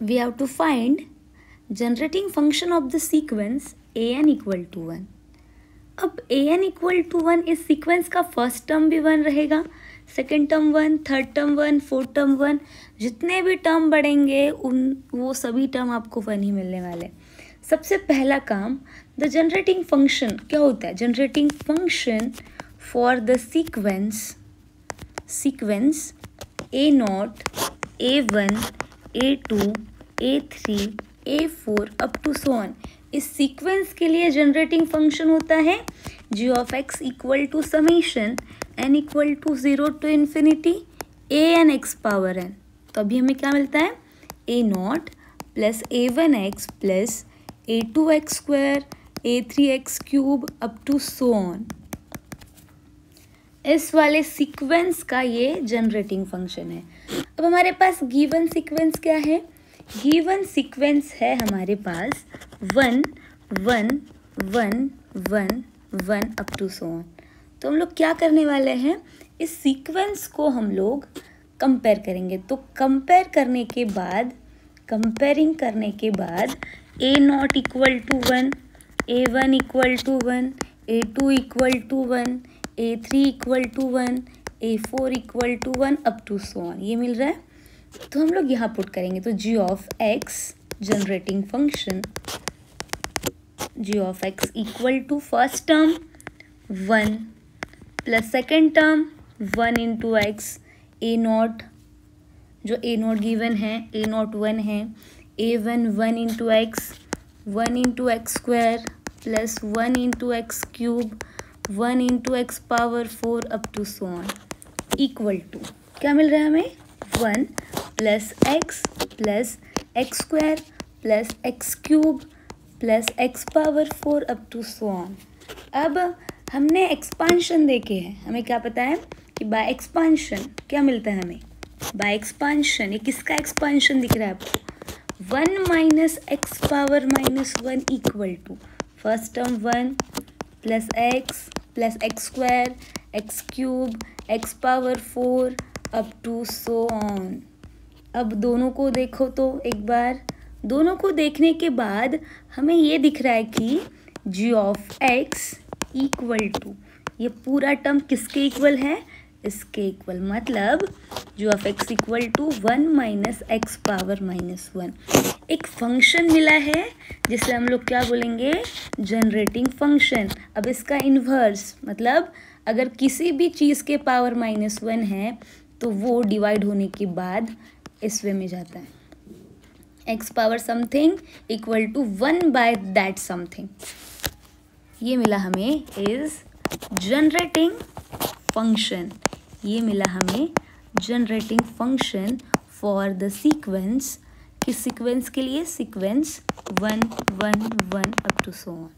we have to find generating function of the sequence an equal to 1. अब an equal to 1 इस sequence का first term भी 1 रहेगा, second term 1, third term 1, fourth term 1, जितने भी term बढ़ेंगे वो सभी टर्म आपको 1 ही मिलने वाले. सबसे पहला काम, द जनरेटिंग फंक्शन क्या होता है? Generating function for the sequence a0, a1, a2, a3, a4 up to so on. इस सीक्वेंस के लिए जनरेटिंग फंक्शन होता है g of x equal to summation n इक्वल टू 0 to infinity a n x power n. तो अभी हमें क्या मिलता है? a0 plus a1x plus a2x square a3x cube up to so on. इस वाले सीक्वेंस का ये जनरेटिंग फंक्शन है. अब हमारे पास गिवन सीक्वेंस क्या है? गिवन सीक्वेंस है हमारे पास 1 1 1 1 1 अप टू सो ऑन. तो हम लोग क्या करने वाले हैं? इस सीक्वेंस को हम लोग कंपेयर करेंगे. तो कंपेयरिंग करने के बाद a0 equal to 1, a1 equal to 1, a2 equal to 1, a3 equal to 1, a4 equal to 1 up to so on, ये मिल रहा है. तो हम लोग यहाँ पुट करेंगे. तो g of x generating function g of x equal to first term 1 plus second term 1 into x, a0 जो a0 गिवन है, a0 1 है, a1 1 into x, 1 into x square plus 1 into x cube 1 into x power 4 up to so on equal to क्या मिल रहा है हमें? 1 plus x square plus x cube plus x power 4 up to so on. अब हमने expansion देखे हैं, हमें क्या पता है कि बाय एक्सपांशन क्या मिलता है हमें? बाय एक्सपांशन, ये किसका एक्सपांशन दिख रहा है आपको? 1 minus x power minus 1 equal to first term 1 plus x square x cube x power 4 up to so on. अब दोनों को देखो तो एक बार, दोनों को देखने के बाद हमें ये दिख रहा है कि g of x equal to, ये पूरा टर्म किसके इक्वल है? इसके इक्वल. मतलब g of x equal to 1 minus x power minus 1. एक फंक्शन मिला है जिसे हम लोग क्या बोलेंगे? Generating function. अब इसका इन्वर्स, मतलब अगर किसी भी चीज़ के पावर माइनस 1 है तो वो डिवाइड होने के बाद इस वे में जाता है, x power something equal to 1 by that something. ये मिला हमें इज जनरेटिंग फंक्शन. ये मिला हमें generating function for the sequence. किस सीक्वेंस के लिए? Sequence 1 1 1 up to so on.